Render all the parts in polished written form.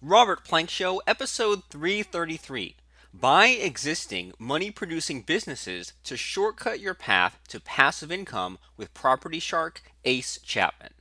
Robert Plank Show, episode 333. Buy existing money producing businesses to shortcut your path to passive income with Property Shark Ace Chapman.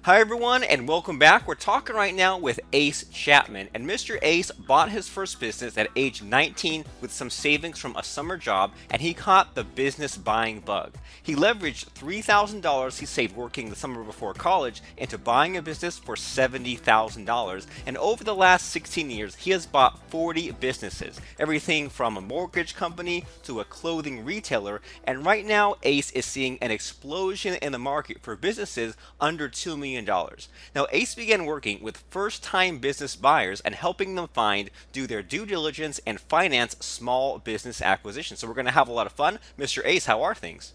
Hi, everyone, and welcome back. We're talking right now with Ace Chapman. And Mr. Ace bought his first business at age 19 with some savings from a summer job, and he caught the business buying bug. He leveraged $3,000 he saved working the summer before college into buying a business for $70,000. And over the last 16 years, he has bought 40 businesses, everything from a mortgage company to a clothing retailer. And right now, Ace is seeing an explosion in the market for businesses under $2 million. Now, Ace began working with first time business buyers and helping them do their due diligence, and finance small business acquisitions. So, we're going to have a lot of fun. Mr. Ace, how are things?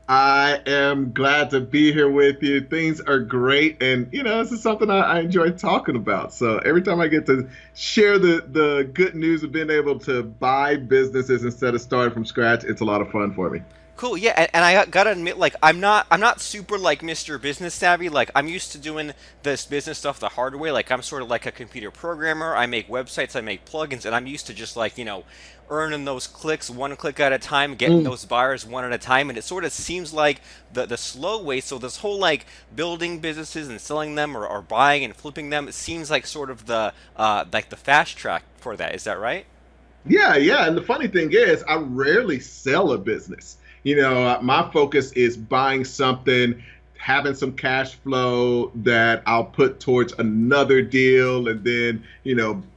I am glad to be here with you. Things are great. And, this is something I enjoy talking about. So every time I get to share the good news of being able to buy businesses instead of starting from scratch, it's a lot of fun for me. Cool, yeah, and I gotta admit, like, I'm not super like Mr. Business Savvy. Like, I'm used to doing this business stuff the hard way. Like, I'm sort of like a computer programmer. I make websites, I make plugins, and I'm used to just like earning those clicks one click at a time, getting Mm. those buyers one at a time. And it sort of seems like the slow way. So this whole like building businesses and selling them, or buying and flipping them, it seems like sort of the like the fast track for that. Is that right? Yeah, yeah. And the funny thing is, I rarely sell a business. My focus is buying something, having some cash flow that I'll put towards another deal. And then,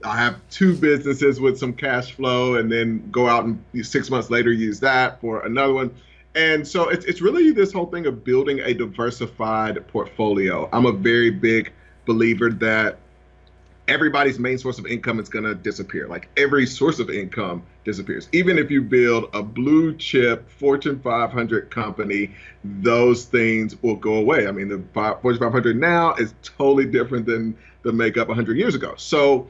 I have two businesses with some cash flow and then go out and 6 months later use that for another one. And so it's really this whole thing of building a diversified portfolio. I'm a very big believer that everybody's main source of income is going to disappear. Like every source of income disappears. Even if you build a blue chip Fortune 500 company, those things will go away. I mean, the Fortune 500 now is totally different than the makeup 100 years ago. So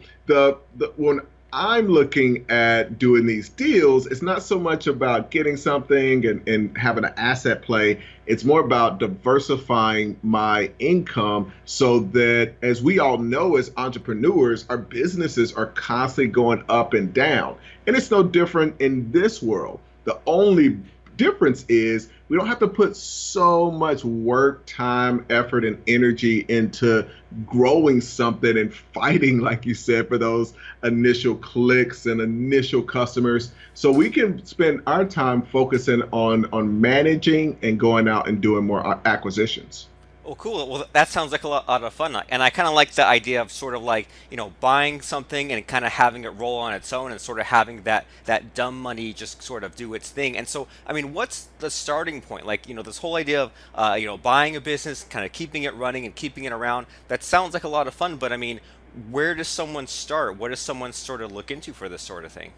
when I'm looking at doing these deals, it's not so much about getting something and having an asset play. It's more about diversifying my income so that, as we all know, as entrepreneurs, our businesses are constantly going up and down. And it's no different in this world. The only difference is we don't have to put so much work, time, effort, and energy into growing something and fighting, like you said, for those initial clicks and initial customers. So we can spend our time focusing on managing and going out and doing more acquisitions. Oh, cool. Well, that sounds like a lot of fun. And I kind of like the idea of sort of like, buying something and kind of having it roll on its own, and sort of having that dumb money just sort of do its thing. And so, I mean, what's the starting point? Like, this whole idea of, buying a business, kind of keeping it running and keeping it around. That sounds like a lot of fun. But I mean, where does someone start? What does someone sort of look into for this sort of thing?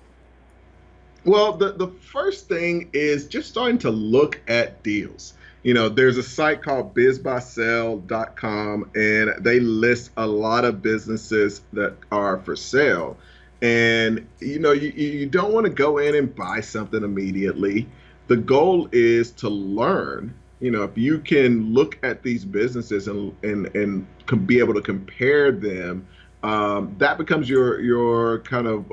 Well, the first thing is just starting to look at deals. There's a site called bizbuysell.com, and they list a lot of businesses that are for sale. And you don't want to go in and buy something immediately. The goal is to learn. If you can look at these businesses and be able to compare them, that becomes your kind of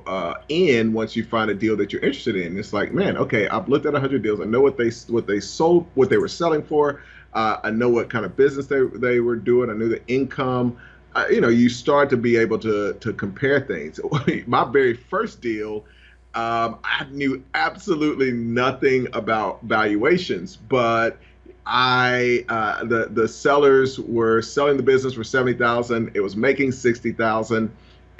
in once you find a deal that you're interested in. It's like, man, okay, I've looked at 100 deals. I know what they sold, what they were selling for. I know what kind of business they were doing. I knew the income. You start to be able to compare things. My very first deal, I knew absolutely nothing about valuations, but the sellers were selling the business for 70,000. It was making 60,000,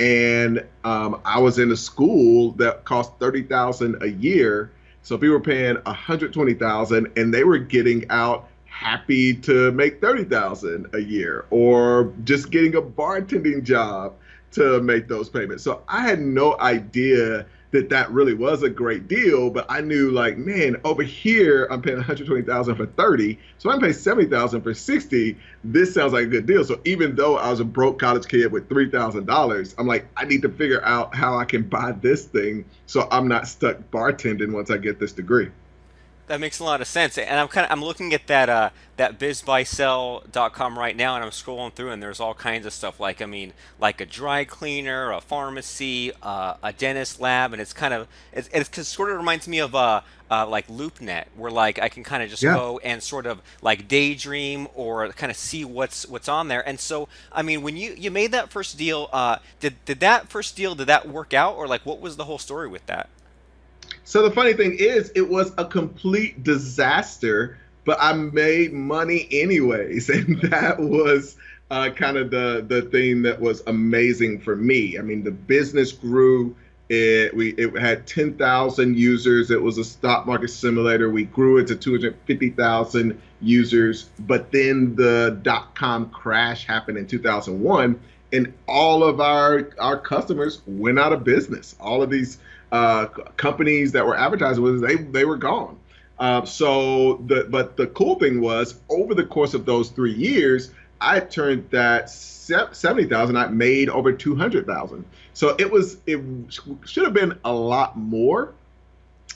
and I was in a school that cost 30,000 a year. So if we were paying 120,000, and they were getting out happy to make 30,000 a year, or just getting a bartending job to make those payments. So I had no idea that really was a great deal, but I knew, like, man, over here I'm paying 120,000 for 30, so I'm paying 70,000 for 60. This sounds like a good deal. So even though I was a broke college kid with $3,000, I'm like, I need to figure out how I can buy this thing so I'm not stuck bartending once I get this degree. That makes a lot of sense. And I'm looking at that bizbuysell.com right now, and I'm scrolling through, and there's all kinds of stuff like, I mean, like a dry cleaner, a pharmacy, a dentist lab, and it's sort of reminds me of like LoopNet, where like I can kind of just Yeah. go and sort of like daydream or kind of see what's on there. And so, I mean, when you made that first deal, did that first deal, did that work out, or like what was the whole story with that? So the funny thing is, it was a complete disaster, but I made money anyways, and that was kind of the thing that was amazing for me. I mean, the business grew. It had 10,000 users. It was a stock market simulator. We grew it to 250,000 users, but then the dot-com crash happened in 2001, and all of our customers went out of business. All of these companies that were advertising with us, they were gone. But the cool thing was, over the course of those 3 years, I turned that 70,000. I made over 200,000. So it should have been a lot more.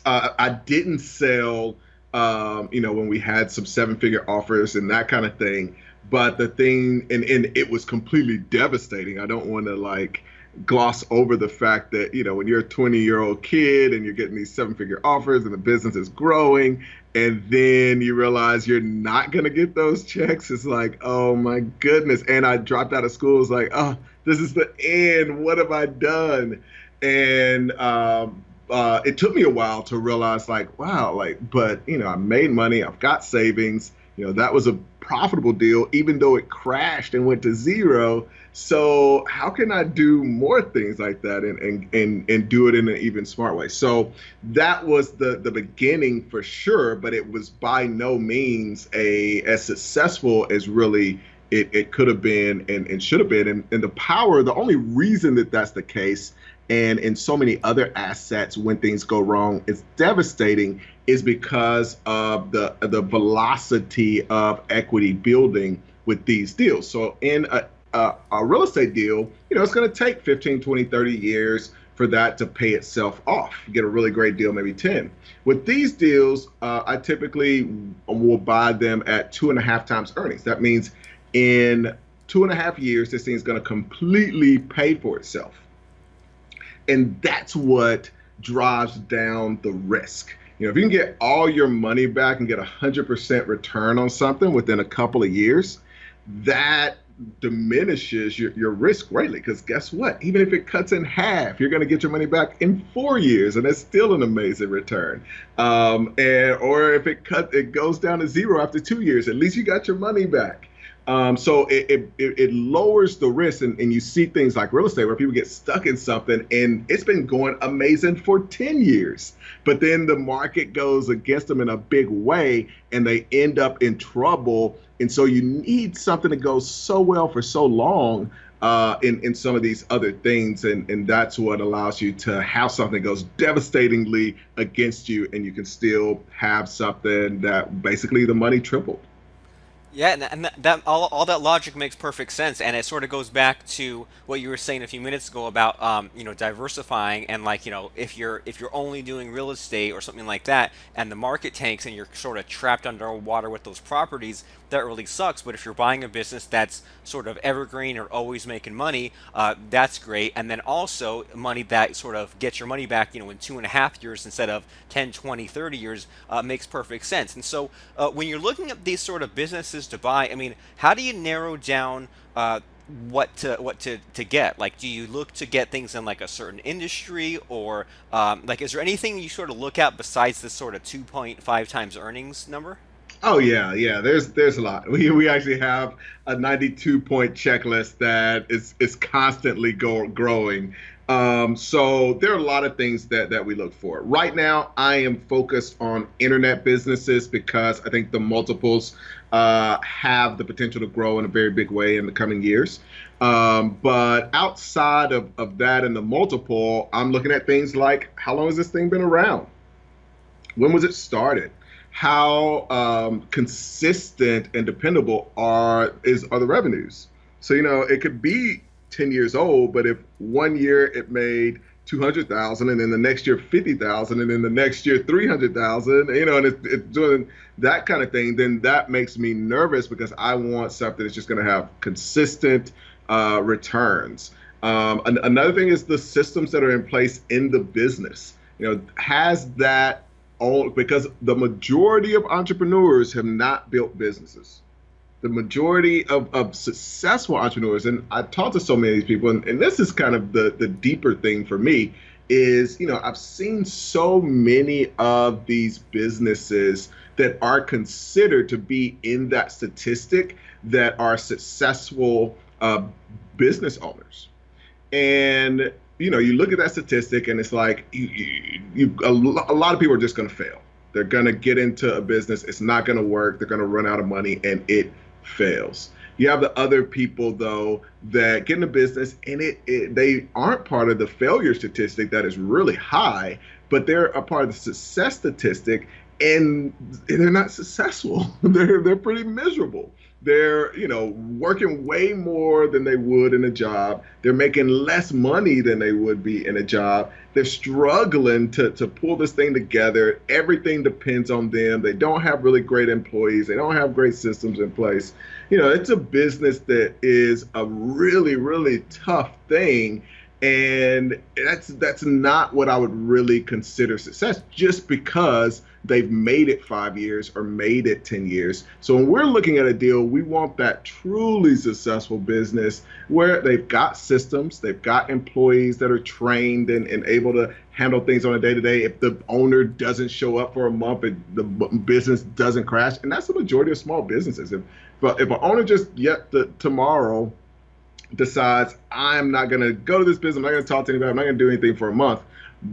I didn't sell, when we had some seven-figure offers and that kind of thing. But the thing, and it was completely devastating. I don't want to like gloss over the fact that, when you're a 20-year-old kid and you're getting these seven-figure offers and the business is growing, and then you realize you're not going to get those checks, it's like, oh my goodness. And I dropped out of school. It's like, oh, this is the end. What have I done? And it took me a while to realize, like, wow, like, but, I made money. I've got savings. That was a profitable deal, even though it crashed and went to zero. So how can I do more things like that and do it in an even smart way? So that was the beginning for sure, but it was by no means as successful as really it could have been and should have been. And the only reason that that's the case, and in so many other assets, when things go wrong, it's devastating, is because of the velocity of equity building with these deals. So in a real estate deal, it's going to take 15, 20, 30 years for that to pay itself off. You get a really great deal, maybe 10. With these deals, I typically will buy them at 2.5 times earnings. That means in 2.5 years, this thing's going to completely pay for itself. And that's what drives down the risk. If you can get all your money back and get 100% return on something within a couple of years, that diminishes your risk greatly. Because guess what? Even if it cuts in half, you're going to get your money back in 4 years, and that's still an amazing return. Or if it goes down to zero after 2 years, at least you got your money back. So it lowers the risk, and you see things like real estate where people get stuck in something and it's been going amazing for 10 years, but then the market goes against them in a big way and they end up in trouble. And so you need something to go so well for so long in some of these other things, and that's what allows you to have something that goes devastatingly against you, and you can still have something that basically the money tripled. Yeah, and that all that logic makes perfect sense, and it sort of goes back to what you were saying a few minutes ago about diversifying, and like if you're only doing real estate or something like that, and the market tanks and you're sort of trapped underwater with those properties, that really sucks. But if you're buying a business that's sort of evergreen or always making money, that's great. And then also money that sort of gets your money back, in 2.5 years instead of 10, 20, 30 years, makes perfect sense. And so when you're looking at these sort of businesses to buy, I mean, how do you narrow down what to get? Like, do you look to get things in like a certain industry, or like, is there anything you sort of look at besides this sort of 2.5 times earnings number? Oh yeah, yeah. There's a lot. We actually have a 92-point checklist that is constantly growing. So there are a lot of things that we look for. Right now, I am focused on internet businesses because I think the multiples have the potential to grow in a very big way in the coming years. But outside of that and the multiple, I'm looking at things like, how long has this thing been around? When was it started? How consistent and dependable are the revenues? So it could be 10 years old, but if one year it made 200,000, and then the next year 50,000, and then the next year 300,000, and it's doing that kind of thing, then that makes me nervous because I want something that's just going to have consistent returns. Another thing is the systems that are in place in the business. Has that all, because the majority of entrepreneurs have not built businesses. The majority of successful entrepreneurs, and I talk to so many of these people, and this is kind of the deeper thing for me, is I've seen so many of these businesses that are considered to be in that statistic that are successful business owners. And you look at that statistic, and it's like a lot of people are just going to fail. They're going to get into a business, it's not going to work, they're going to run out of money, and it fails. You have the other people, though, that get in a business and they aren't part of the failure statistic that is really high, but they're a part of the success statistic, and they're not successful. They're pretty miserable. They're working way more than they would in a job. They're making less money than they would be in a job. They're struggling to pull this thing together. Everything depends on them. They don't have really great employees. They don't have great systems in place. It's a business that is a really, really tough thing. And that's not what I would really consider success, just because they've made it 5 years or made it 10 years. So when we're looking at a deal, we want that truly successful business where they've got systems, they've got employees that are trained and able to handle things on a day-to-day. If the owner doesn't show up for a month, the business doesn't crash. And that's the majority of small businesses. If an owner just tomorrow decides, I'm not going to go to this business, I'm not going to talk to anybody, I'm not going to do anything for a month,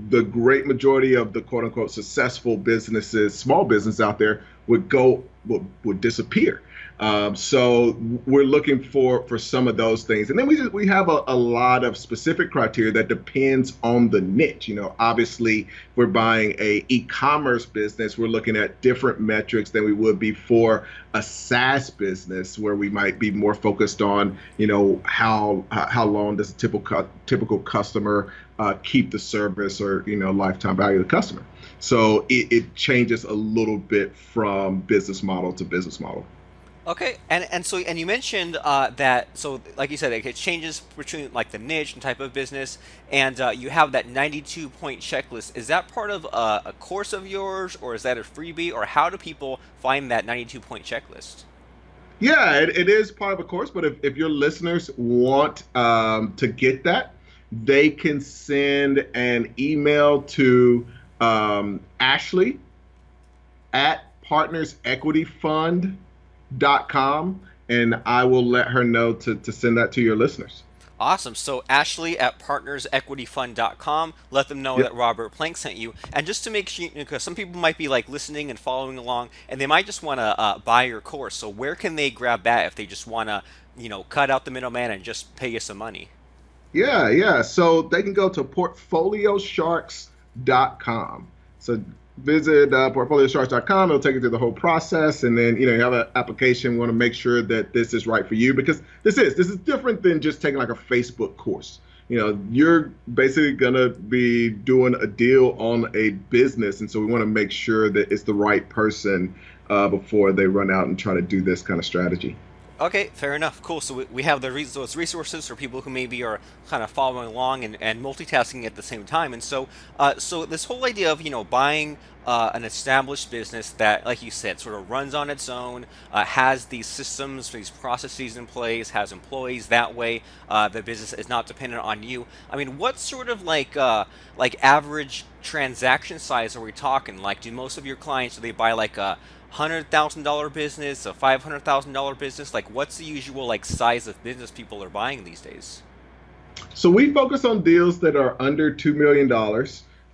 the great majority of the quote unquote successful businesses, small business out there would disappear. So we're looking for some of those things, and then we have a lot of specific criteria that depends on the niche. Obviously, if we're buying a e-commerce business, we're looking at different metrics than we would be for a SaaS business, where we might be more focused on how long does a typical customer keep the service, or lifetime value of the customer. So it changes a little bit from business model to business model. Okay, and you mentioned that, so like you said, it changes between like the niche and type of business, and you have that 92 point checklist. Is that part of a course of yours, or is that a freebie, or how do people find that 92 point checklist? Yeah, it is part of a course, but if your listeners want to get that, they can send an email to Ashley at partnersequityfund.com, and I will let her know to send that to your listeners. Awesome. So Ashley at partnersequityfund.com. Let them know Yep. that Robert Plank sent you. And just to make sure, because some people might be like listening and following along, and they might just want to buy your course. So where can they grab that if they just want to, cut out the middleman and just pay you some money? Yeah. So they can go to portfoliosharks.com. So visit portfoliosharks.com. It'll take you through the whole process, and then you have an application. We want to make sure that this is right for you, because this is different than just taking like a Facebook course. You're basically gonna be doing a deal on a business, and so we want to make sure that it's the right person before they run out and try to do this kind of strategy. Okay, fair enough. Cool. So we have those resources for people who maybe are kind of following along and multitasking at the same time. And so this whole idea of buying an established business that, like you said, sort of runs on its own, has these systems, these processes in place, has employees. That way, the business is not dependent on you. I mean, what sort of like average transaction size are we talking? Like, do most of your clients, do they buy like a $100,000 business, a $500,000 business? Like, what's the usual like size of business people are buying these days? So we focus on deals that are under $2 million.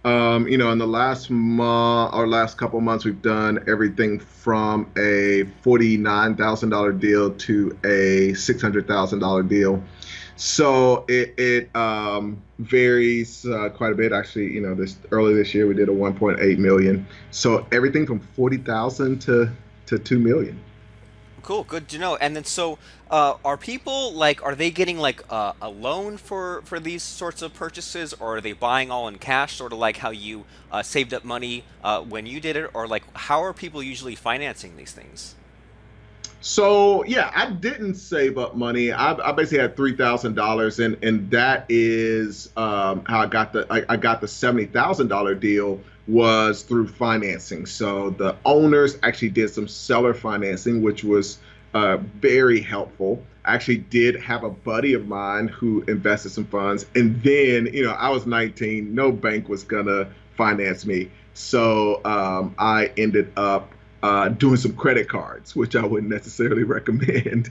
In the last month or last couple of months, we've done everything from a $49,000 deal to a $600,000 deal. So it varies quite a bit. Actually, this year we did a 1.8 million. So everything from 40,000 to 2 million. Cool, good to know. And then so, are people like, are they getting like a loan for these sorts of purchases, or are they buying all in cash, sort of like how you saved up money when you did it, or like how are people usually financing these things? So yeah, I didn't save up money. I basically had $3,000, and that is how I got the $70,000 deal was through financing. So the owners actually did some seller financing, which was very helpful. I actually did have a buddy of mine who invested some funds, and then I was 19, no bank was gonna finance me, so I ended up doing some credit cards, which I wouldn't necessarily recommend.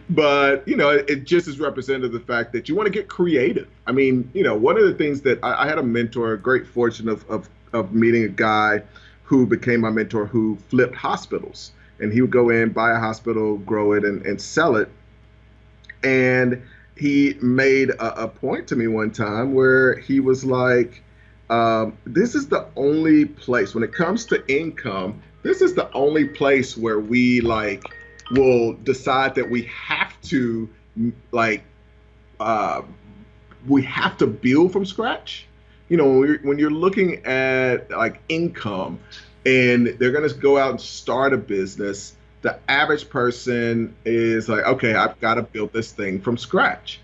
But, it just is representative of the fact that you want to get creative. I mean, one of the things that I had a mentor, a great fortune of meeting a guy who became my mentor who flipped hospitals. And he would go in, buy a hospital, grow it, and sell it. And he made a point to me one time where he was like, this is the only place when it comes to income. This is the only place where we like will decide that like uh, we have to build from scratch. When you're looking at like income, and they're going to go out and start a business, the average person is like, okay, I've got to build this thing from scratch.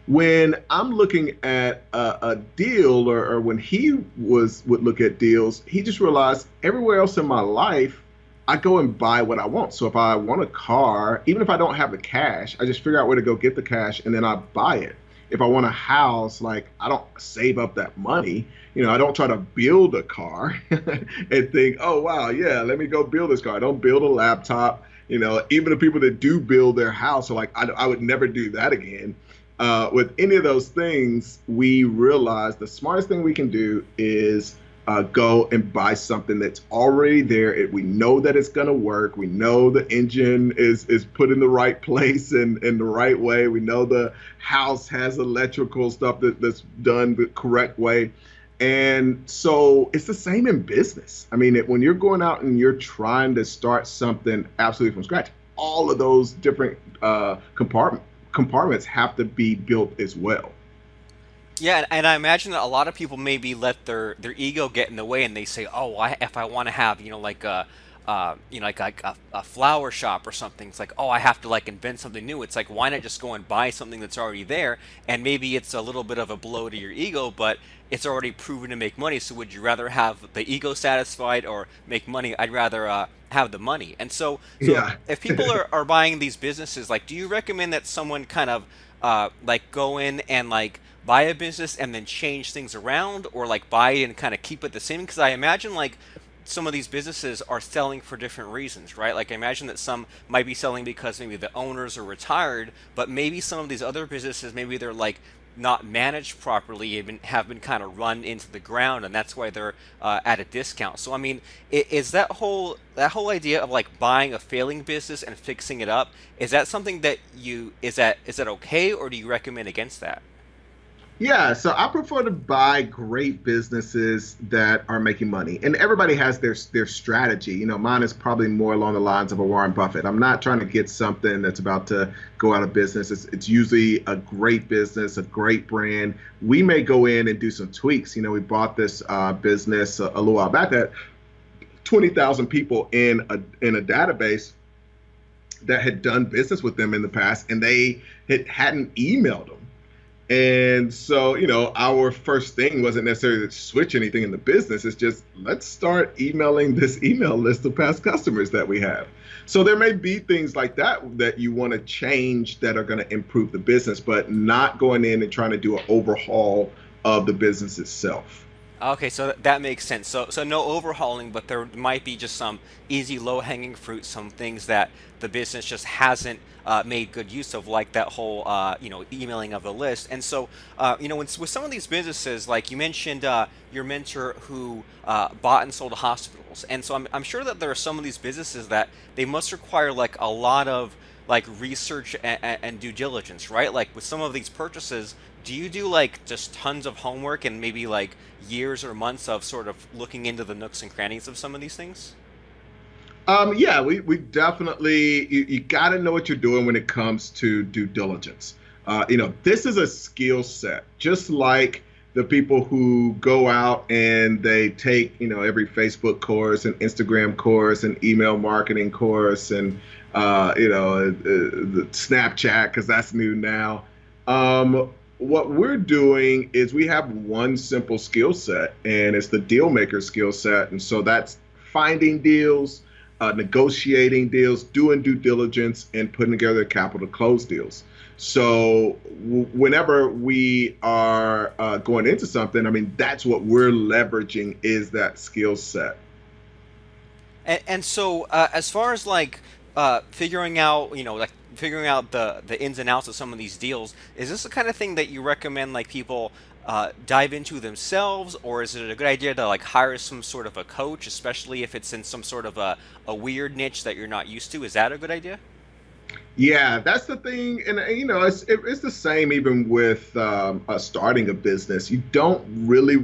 When I'm looking at a deal, or when he would look at deals, he just realized everywhere else in my life, I go and buy what I want. So if I want a car, even if I don't have the cash, I just figure out where to go get the cash and then I buy it. If I want a house, like I don't save up that money. I don't try to build a car and think, oh wow, yeah, let me go build this car. I don't build a laptop. Even the people that do build their house are like, I would never do that again. With any of those things, we realize the smartest thing we can do is go and buy something that's already there. We know that it's going to work. We know the engine is put in the right place and in the right way. We know the house has electrical stuff that's done the correct way. And so it's the same in business. I mean, when you're going out and you're trying to start something absolutely from scratch, all of those different compartments have to be built as well. Yeah, and I imagine that a lot of people maybe let their ego get in the way, and they say, "Oh, if I want to have, like like a flower shop or something, it's like, oh, I have to like invent something new." It's like, why not just go and buy something that's already there? And maybe it's a little bit of a blow to your ego, but it's already proven to make money. So would you rather have the ego satisfied or make money? I'd rather have the money. And so Yeah. if people are buying these businesses, like, do you recommend that someone kind of like go in and like buy a business and then change things around, or like buy it and kind of keep it the same? Because I imagine like some of these businesses are selling for different reasons, right? Like I imagine that some might be selling because maybe the owners are retired, but maybe some of these other businesses, maybe they're like not managed properly, have been kind of run into the ground, and that's why they're at a discount. So I mean, is that whole idea of like buying a failing business and fixing it up, is that something that is that okay, or do you recommend against that? Yeah, so I prefer to buy great businesses that are making money. And everybody has their strategy. Mine is probably more along the lines of a Warren Buffett. I'm not trying to get something that's about to go out of business. It's usually a great business, a great brand. We may go in and do some tweaks. We bought this business a little while back that 20,000 people in a database that had done business with them in the past, and they hadn't emailed them. And so, our first thing wasn't necessarily to switch anything in the business. It's just, let's start emailing this email list of past customers that we have. So there may be things like that you want to change that are going to improve the business, but not going in and trying to do an overhaul of the business itself. Okay, so that makes sense. So no overhauling, but there might be just some easy low-hanging fruit, some things that the business just hasn't made good use of, like that whole emailing of the list. And so with some of these businesses, like you mentioned, your mentor who bought and sold hospitals, and so I'm sure that there are some of these businesses that they must require like a lot of like research and due diligence, right? Like with some of these purchases, do you do like just tons of homework and maybe like years or months of sort of looking into the nooks and crannies of some of these things? Yeah, we definitely, you got to know what you're doing when it comes to due diligence. This is a skill set, just like the people who go out and they take, every Facebook course and Instagram course and email marketing course and, the Snapchat, because that's new now. What we're doing is we have one simple skill set, and it's the deal maker skill set. And so that's finding deals, negotiating deals, doing due diligence, and putting together capital to close deals. So whenever we are going into something, I mean, that's what we're leveraging is that skill set. And so, as far as like figuring out, like figuring out the ins and outs of some of these deals, is this the kind of thing that you recommend like people dive into themselves, or is it a good idea to like hire some sort of a coach, especially if it's in some sort of a weird niche that you're not used to? Is that a good idea? Yeah, that's the thing, and it's the same even with starting a business. You don't really,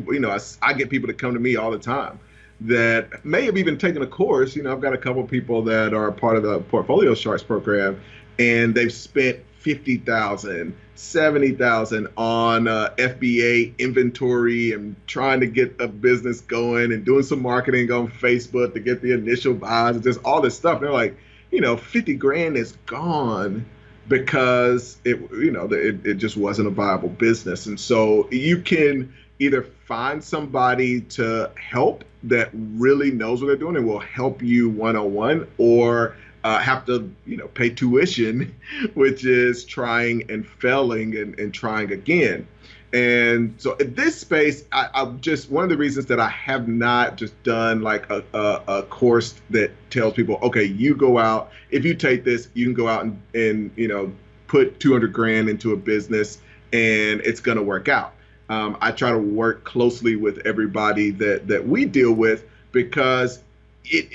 I get people to come to me all the time that may have even taken a course. I've got a couple of people that are part of the Portfolio Sharks program, and they've spent 50,000, 70,000 on FBA inventory and trying to get a business going and doing some marketing on Facebook to get the initial buys and just all this stuff. They're like, 50 grand is gone because it just wasn't a viable business. And so you can either find somebody to help that really knows what they're doing and will help you one-on-one, or have to, pay tuition, which is trying and failing and trying again. And so in this space, I'm just one of the reasons that I have not just done like a course that tells people, okay, you go out, if you take this, you can go out and put 200 grand into a business and it's going to work out. I try to work closely with everybody that we deal with because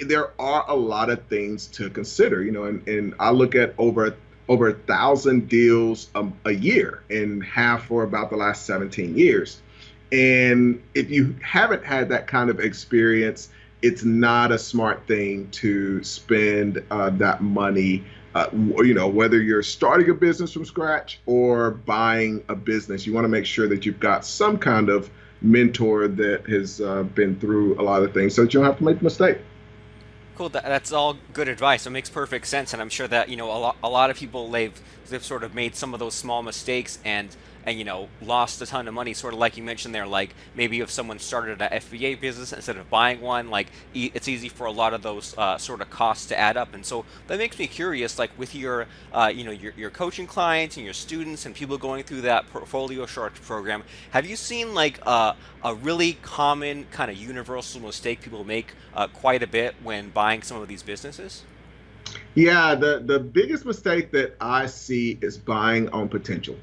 there are a lot of things to consider, and I look at over 1,000 deals a year and have for about the last 17 years. And if you haven't had that kind of experience, it's not a smart thing to spend that money. Whether you're starting a business from scratch or buying a business, you want to make sure that you've got some kind of mentor that has been through a lot of things so that you don't have to make a mistake. Cool. That's all good advice. It makes perfect sense, and I'm sure that a lot of people they've sort of made some of those small mistakes and lost a ton of money. Sort of like you mentioned there, like maybe if someone started an FBA business instead of buying one, like it's easy for a lot of those sort of costs to add up. And so that makes me curious, like with your coaching clients and your students and people going through that portfolio shark program, have you seen like a really common kind of universal mistake people make quite a bit when buying some of these businesses? Yeah, the biggest mistake that I see is buying on potential.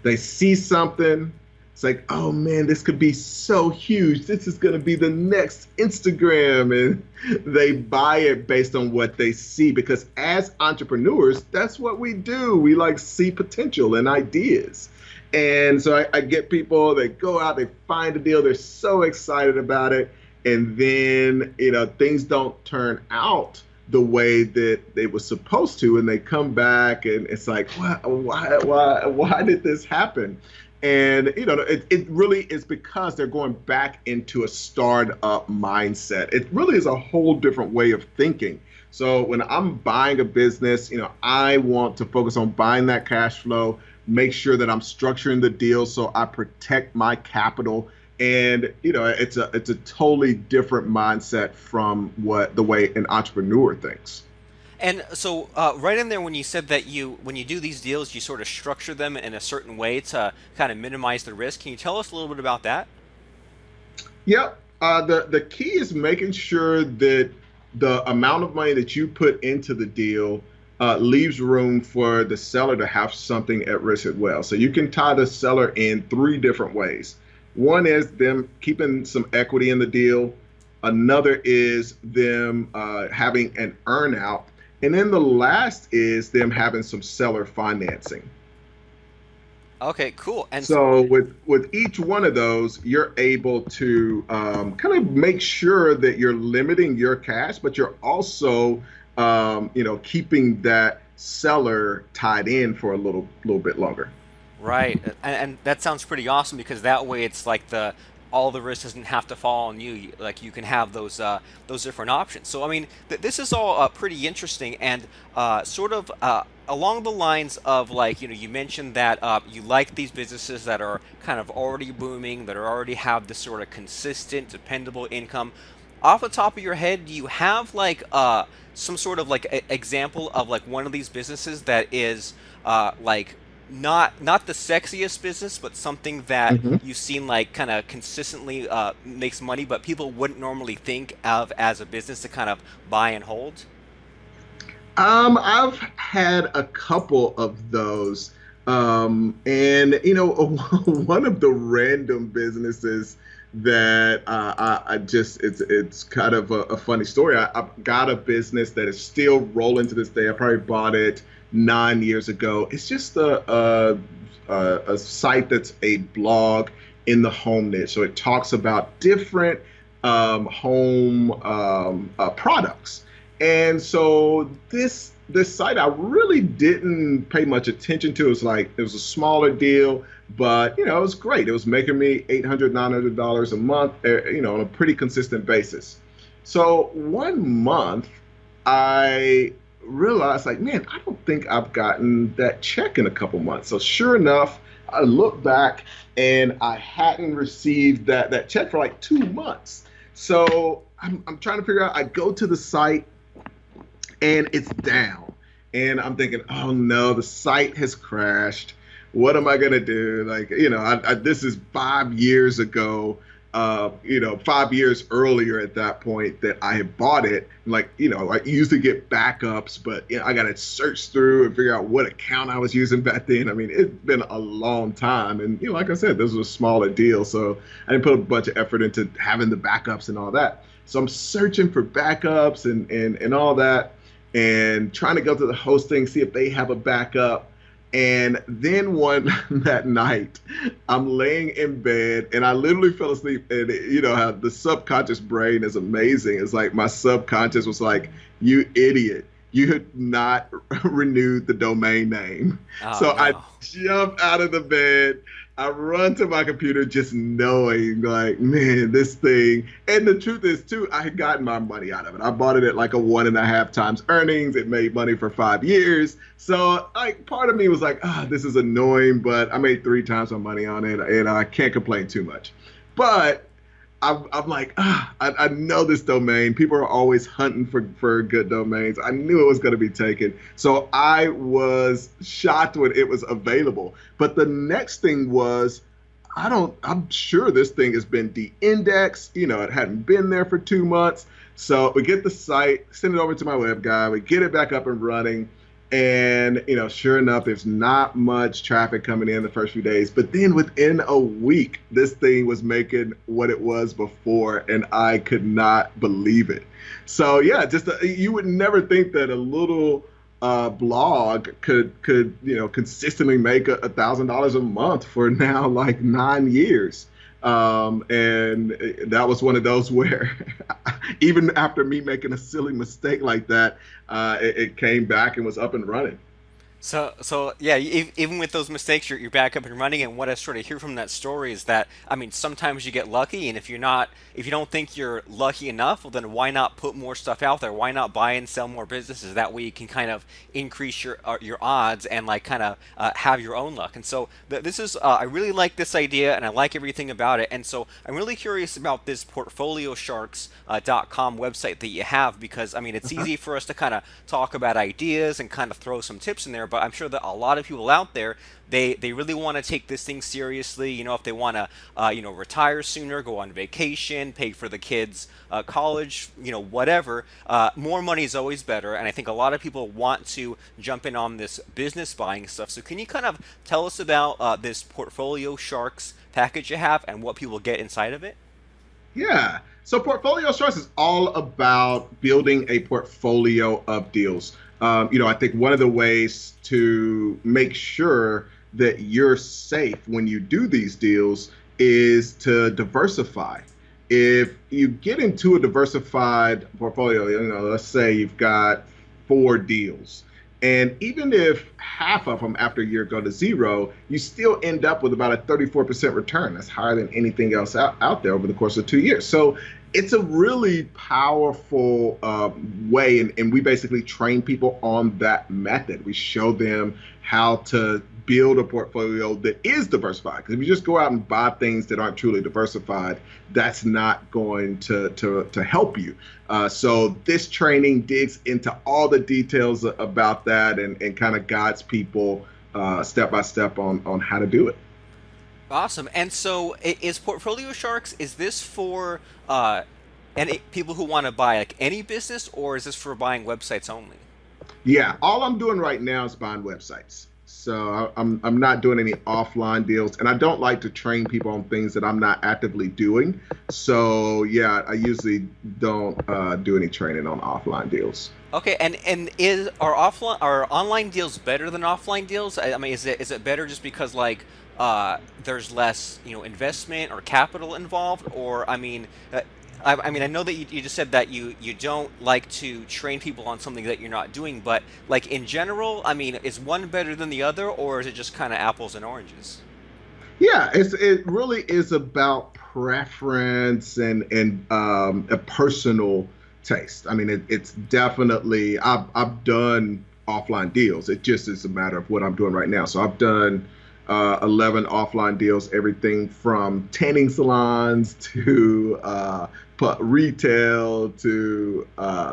They see something, it's like, oh man, this could be so huge. This is going to be the next Instagram. And they buy it based on what they see because as entrepreneurs, that's what we do. We like see potential and ideas. And so I get people, they go out, they find a deal, they're so excited about it. And then, things don't turn out the way that they were supposed to, and they come back and it's like, why did this happen? And it really is because they're going back into a startup mindset. It really is a whole different way of thinking. So when I'm buying a business, I want to focus on buying that cash flow, make sure that I'm structuring the deal so I protect my capital. And it's a totally different mindset from the way an entrepreneur thinks. And so, right in there, when you said that when you do these deals, you sort of structure them in a certain way to kind of minimize the risk. Can you tell us a little bit about that? Yep. The key is making sure that the amount of money that you put into the deal leaves room for the seller to have something at risk as well. So you can tie the seller in three different ways. One is them keeping some equity in the deal. Another is them having an earnout. And then the last is them having some seller financing. Okay, cool. And So with each one of those, you're able to kind of make sure that you're limiting your cash, but you're also keeping that seller tied in for a little bit longer. right, and that sounds pretty awesome because that way it's like the all the risk doesn't have to fall on you. Like you can have those different options. So I mean, this is all pretty interesting and sort of along the lines of like you mentioned that you like these businesses that are kind of already booming, that are already have this sort of consistent, dependable income. Off the top of your head, do you have like some sort of like example of like one of these businesses that is like not the sexiest business, but something that Mhm. you've seen like kind of consistently makes money, but people wouldn't normally think of as a business to kind of buy and hold? I've had a couple of those. And one of the random businesses that I just it's kind of a funny story. I've got a business that is still rolling to this day. I probably bought it 9 years ago. It's just a site that's a blog in the home niche. So it talks about different home products. And so this site I really didn't pay much attention to. It was a smaller deal, but it was great. It was making me $800, $900 a month, on a pretty consistent basis. So one month I realized like, man, I don't think I've gotten that check in a couple months. So sure enough, I look back and I hadn't received that check for like 2 months. So I'm trying to figure out, I go to the site and it's down. And I'm thinking, oh no, the site has crashed. What am I gonna do? Like, this is 5 years ago. 5 years earlier at that point that I had bought it. Like, I used to get backups, but I got to search through and figure out what account I was using back then. I mean, it's been a long time, and like I said, this was a smaller deal, so I didn't put a bunch of effort into having the backups and all that. So I'm searching for backups and all that and trying to go to the hosting, see if they have a backup. And then one that night, I'm laying in bed and I literally fell asleep. And you know how the subconscious brain is amazing. It's like my subconscious was like, "You idiot. You had not renewed the domain name." Oh So I no. jump out of the bed. I run to my computer just knowing, like, man, this thing. And the truth is, too, I had gotten my money out of it. I bought it at like a 1.5 times earnings. It made money for 5 years. So, like, part of me was like, this is annoying, but I made 3 times my money on it, and I can't complain too much. But I'm like, I know this domain. People are always hunting for good domains. I knew it was going to be taken. So I was shocked when it was available. But the next thing was, I'm sure this thing has been de-indexed. It hadn't been there for 2 months. So we get the site, send it over to my web guy, we get it back up and running. And sure enough, there's not much traffic coming in the first few days. But then within a week, this thing was making what it was before, and I could not believe it. So yeah, just you would never think that a little blog could consistently make $1,000 a month for now like 9 years. And that was one of those where even after me making a silly mistake like that, it came back and was up and running. So yeah, even with those mistakes, you're back up and running. And what I sort of hear from that story is that I mean, sometimes you get lucky, and if you don't think you're lucky enough, well, then why not put more stuff out there? Why not buy and sell more businesses? That way, you can kind of increase your odds and like kind of have your own luck. And so this is I really like this idea, and I like everything about it. And so I'm really curious about this portfoliosharks.com website that you have because I mean, it's Uh-huh. easy for us to kind of talk about ideas and kind of throw some tips in there, but I'm sure that a lot of people out there they really want to take this thing seriously. If they want to retire sooner, go on vacation, pay for the kids college, whatever. More money is always better, and I think a lot of people want to jump in on this business buying stuff. So can you kind of tell us about this Portfolio Sharks package you have and what people get inside of it? Yeah. So portfolio stress is all about building a portfolio of deals. I think one of the ways to make sure that you're safe when you do these deals is to diversify. If you get into a diversified portfolio, let's say you've got 4 deals, and even if half of them after a year go to zero, you still end up with about a 34% return. That's higher than anything else out there over the course of 2 years. So it's a really powerful way. And we basically train people on that method. We show them how to build a portfolio that is diversified. Because if you just go out and buy things that aren't truly diversified, that's not going to help you. So this training digs into all the details about that and kind of guides people step by step on how to do it. Awesome. And so, is Portfolio Sharks, is this for any people who want to buy like any business, or is this for buying websites only? Yeah, all I'm doing right now is buying websites. So I'm not doing any offline deals, and I don't like to train people on things that I'm not actively doing. So yeah, I usually don't do any training on offline deals. Okay, and is are online deals better than offline deals? I mean, is it better just because like there's less investment or capital involved, or I mean, I mean I know that you just said that you don't like to train people on something that you're not doing, but like in general, I mean, is one better than the other, or is it just kind of apples and oranges? Yeah, it really is about preference and a personal taste. I mean, it's definitely I've done offline deals. It just is a matter of what I'm doing right now. So I've done 11 offline deals, everything from tanning salons to retail to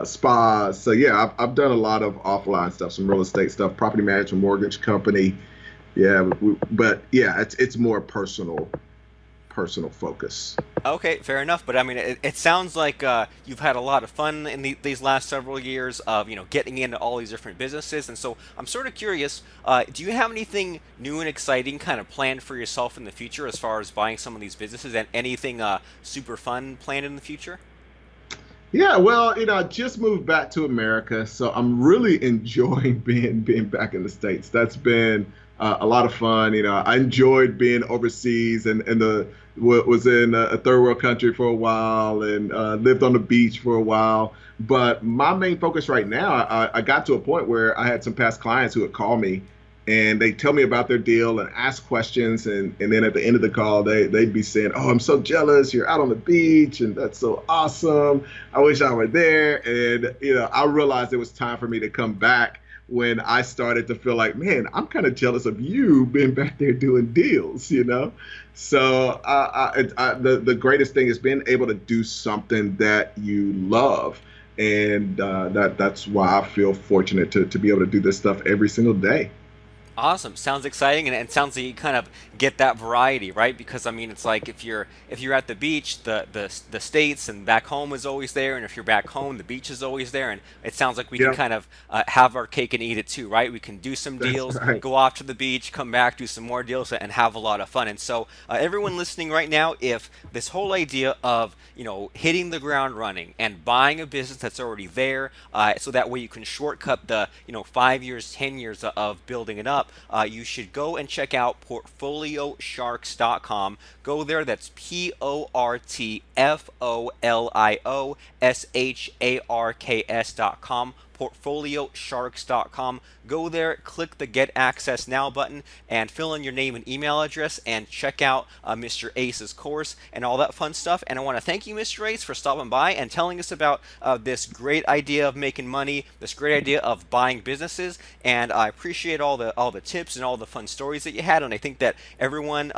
spas. So yeah, I've done a lot of offline stuff, some real estate stuff, property management, mortgage company. Yeah, but yeah, it's more personal focus. Okay, fair enough. But I mean, it sounds like you've had a lot of fun in these last several years of getting into all these different businesses. And so I'm sort of curious. Do you have anything new and exciting kind of planned for yourself in the future as far as buying some of these businesses, and anything super fun planned in the future? Yeah, well, I just moved back to America, so I'm really enjoying being back in the States. That's been a lot of fun. I enjoyed being overseas and was in a third world country for a while and lived on the beach for a while. But my main focus right now, I got to a point where I had some past clients who would call me and they tell me about their deal and ask questions, and then at the end of the call they'd be saying, "Oh, I'm so jealous, you're out on the beach and that's so awesome, I wish I were there." And I realized it was time for me to come back when I started to feel like, man, I'm kind of jealous of you being back there doing deals. So the greatest thing is being able to do something that you love, and that's why I feel fortunate to be able to do this stuff every single day. Awesome. Sounds exciting, and it sounds like you kind of get that variety, right? Because I mean, it's like if you're at the beach, the states and back home is always there, and if you're back home, the beach is always there. And it sounds like we can Yep, kind of have our cake and eat it too, right? We can do some that's deals, right. go off to the beach, come back, do some more deals, and have a lot of fun. And so, everyone listening right now, if this whole idea of hitting the ground running and buying a business that's already there, so that way you can shortcut the 5 years, 10 years of building it up, you should go and check out portfoliosharks.com. Go there. That's portfoliosharks.com. portfoliosharks.com. Go there, click the Get Access Now button, and fill in your name and email address, and check out Mr. Ace's course and all that fun stuff. And I want to thank you, Mr. Ace, for stopping by and telling us about this great idea of making money, this great idea of buying businesses. And I appreciate all the tips and all the fun stories that you had. And I think that everyone,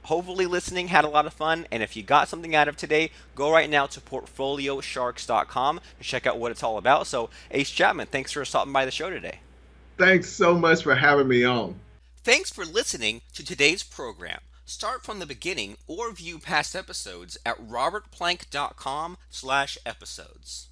hopefully listening, had a lot of fun. And if you got something out of today, go right now to portfoliosharks.com and check out what it's all about. So, Ace Chapman, thanks for stopping by the show today. Thanks so much for having me on. Thanks for listening to today's program. Start from the beginning or view past episodes at robertplank.com/episodes.